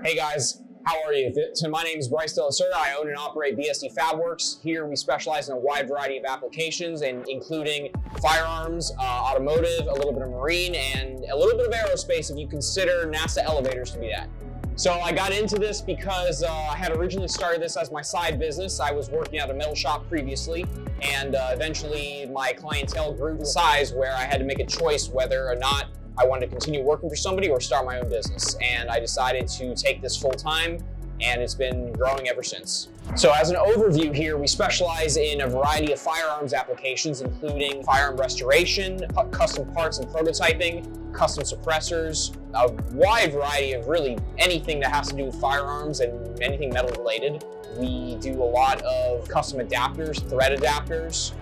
Hey guys, how are you? So my name is Brice De La Cerda. I own and operate BSD Fabworks. Here we specialize in a wide variety of applications, and including firearms, automotive, a little bit of marine, and a little bit of aerospace if you consider NASA elevators to be that. So I got into this because I had originally started this as my side business. I was working at a metal shop previously, and eventually my clientele grew to size where I had to make a choice whether or not I wanted to continue working for somebody or start my own business. And I decided to take this full time, and it's been growing ever since. So as an overview here, we specialize in a variety of firearms applications, including firearm restoration, custom parts and prototyping, custom suppressors, a wide variety of really anything that has to do with firearms and anything metal related. We do a lot of custom adapters, thread adapters.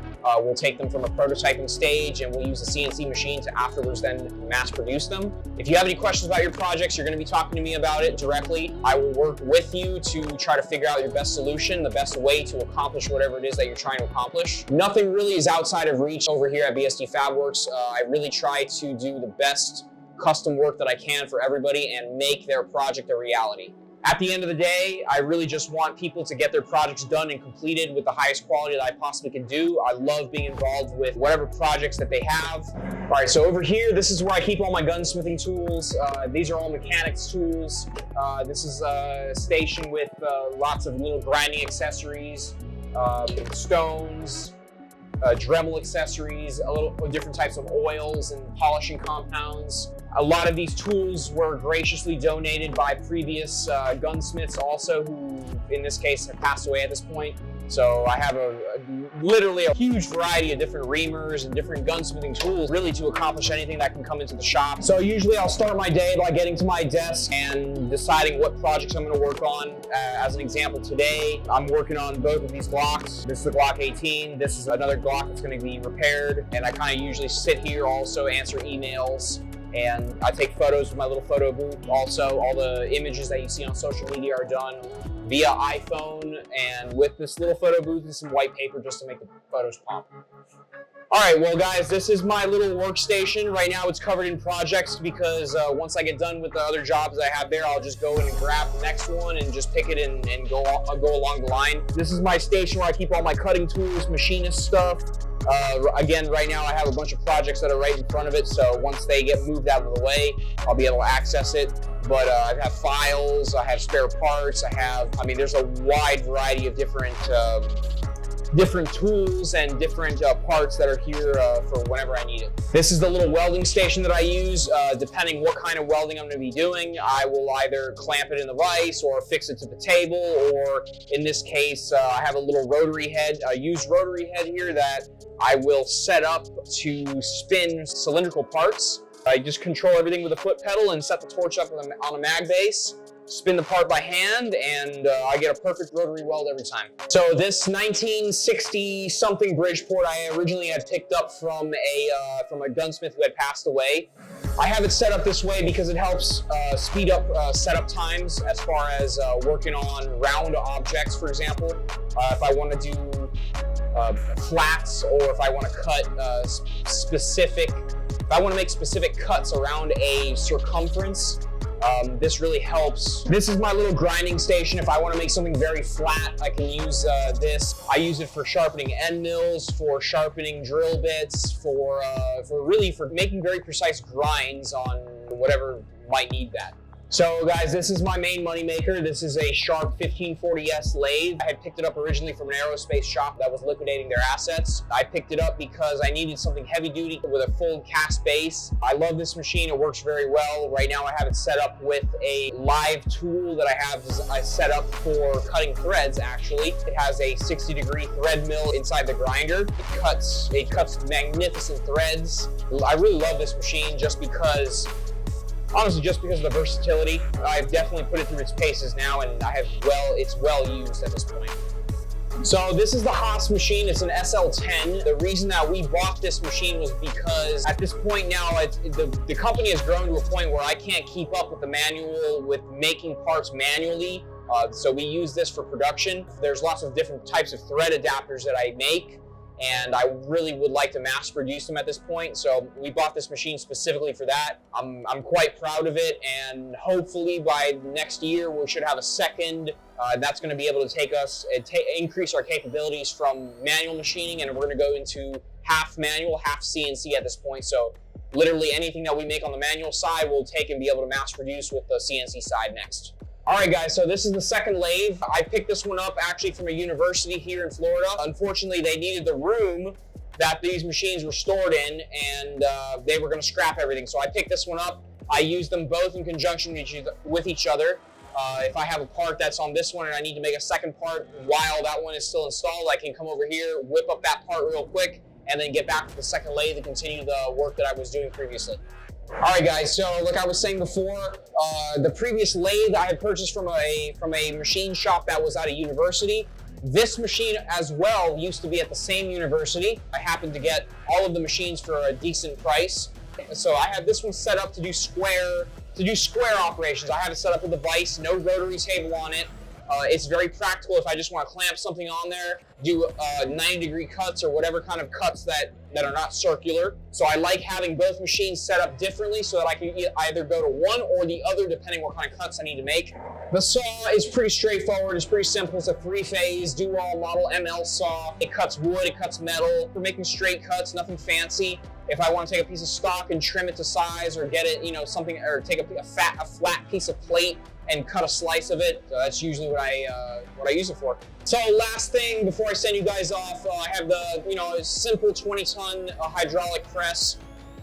We'll take them from a prototyping stage and we'll use a CNC machine to afterwards then mass produce them. If you have any questions about your projects, you're going to be talking to me about it directly. I will work with you to try to figure out your best solution, the best way to accomplish whatever it is that you're trying to accomplish. Nothing really is outside of reach over here at BSD Fabworks. I really try to do the best custom work that I can for everybody and make their project a reality. At the end of the day, I really just want people to get their projects done and completed with the highest quality that I possibly can do. I love being involved with whatever projects that they have. All right, so over here, this is where I keep all my gunsmithing tools. These are all mechanics tools. This is a station with lots of little grinding accessories, stones, Dremel accessories, a little different types of oils and polishing compounds. A lot of these tools were graciously donated by previous gunsmiths also, who in this case have passed away at this point. So I have literally a huge variety of different reamers and different gunsmithing tools really to accomplish anything that can come into the shop. So usually I'll start my day by getting to my desk and deciding what projects I'm going to work on. As an example, today I'm working on both of these Glocks. This is the Glock 18. This is another Glock that's going to be repaired. And I kind of usually sit here also answer emails. And I take photos with my little photo booth. Also, all the images that you see on social media are done via iPhone and with this little photo booth and some white paper just to make the photos pop. All right, well guys, this is my little workstation. Right now it's covered in projects because once I get done with the other jobs I have there, I'll just go in and grab the next one and just pick it and go along the line. This is my station where I keep all my cutting tools, machinist stuff. Again, right now I have a bunch of projects that are right in front of it, so once they get moved out of the way, I'll be able to access it. But I have files, I have spare parts, I mean, there's a wide variety of different tools and different parts that are here for whenever I need it. This is the little welding station that I use. Depending what kind of welding I'm going to be doing, I will either clamp it in the vise or fix it to the table, or in this case, I have a little rotary head, a used rotary head here that I will set up to spin cylindrical parts. I just control everything with a foot pedal and set the torch up on a mag base. Spin the part by hand, and I get a perfect rotary weld every time. So this 1960 something Bridgeport I originally had picked up from a gunsmith who had passed away. I have it set up this way because it helps speed up setup times as far as working on round objects, for example. If I want to do flats, or if I want to cut if I want to make specific cuts around a circumference, this really helps. This is my little grinding station. If I want to make something very flat, I can use this. I use it for sharpening end mills, for sharpening drill bits, for making very precise grinds on whatever might need that. So guys, this is my main money maker. This is a Sharp 1540S lathe. I had picked it up originally from an aerospace shop that was liquidating their assets. I picked it up because I needed something heavy duty with a full cast base. I love this machine, it works very well. Right now I have it set up with a live tool that I set up for cutting threads actually. It has a 60-degree thread mill inside the grinder. It cuts magnificent threads. I really love this machine honestly, just because of the versatility. I've definitely put it through its paces now, and it's well used at this point. So this is the Haas machine. It's an SL10. The reason that we bought this machine was because at this point now, the company has grown to a point where I can't keep up with the manual, with making parts manually. So we use this for production. There's lots of different types of thread adapters that I make. and I really would like to mass produce them at this point. So we bought this machine specifically for that. I'm quite proud of it, and hopefully by next year we should have a second that's going to be able to take us increase our capabilities from manual machining, and we're going to go into half manual, half CNC at this point. So literally anything that we make on the manual side, we'll take and be able to mass produce with the CNC side next. All right, guys, so this is the second lathe. I picked this one up actually from a university here in Florida. Unfortunately, they needed the room that these machines were stored in, and they were gonna scrap everything. So I picked this one up. I used them both in conjunction with each other. If I have a part that's on this one and I need to make a second part while that one is still installed, I can come over here, whip up that part real quick, and then get back to the second lathe and continue the work that I was doing previously. All right, guys, so like I was saying before, the previous lathe I had purchased from a machine shop that was at a university. This machine as well used to be at the same university. I happened to get all of the machines for a decent price. So I have this one set up to do square operations. I have it set up with a vise, no rotary table on it. It's very practical if I just want to clamp something on there, do 90-degree cuts or whatever kind of cuts that are not circular. So I like having both machines set up differently so that I can either go to one or the other depending what kind of cuts I need to make. The saw is pretty straightforward. It's pretty simple. It's a 3-phase Dual Model ML saw. It cuts wood, it cuts metal. For making straight cuts, nothing fancy. If I want to take a piece of stock and trim it to size or get it, something, or take a flat piece of plate and cut a slice of it. So that's usually what I use it for. So last thing before I send you guys off, I have the simple 20-ton hydraulic press.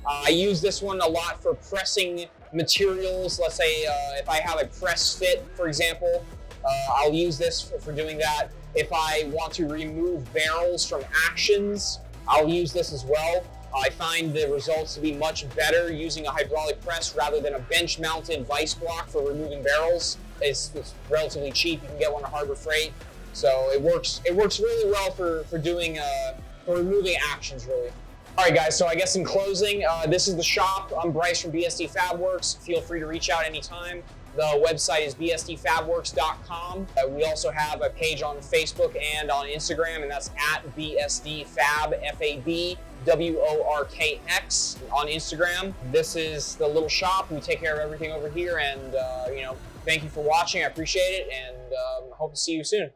I use this one a lot for pressing materials. Let's say if I have a press fit, for example, I'll use this for doing that. If I want to remove barrels from actions, I'll use this as well. I find the results to be much better using a hydraulic press rather than a bench-mounted vise block for removing barrels. It's relatively cheap. You can get one at Harbor Freight, so it works really well for removing actions, really. All right, guys. So I guess in closing, this is the shop. I'm Brice from BSD Fabworks. Feel free to reach out anytime. The website is bsdfabworks.com. We also have a page on Facebook and on Instagram, and that's at BSD Fab, FABWORKX on Instagram. This is the little shop. We take care of everything over here, and thank you for watching. I appreciate it, and hope to see you soon.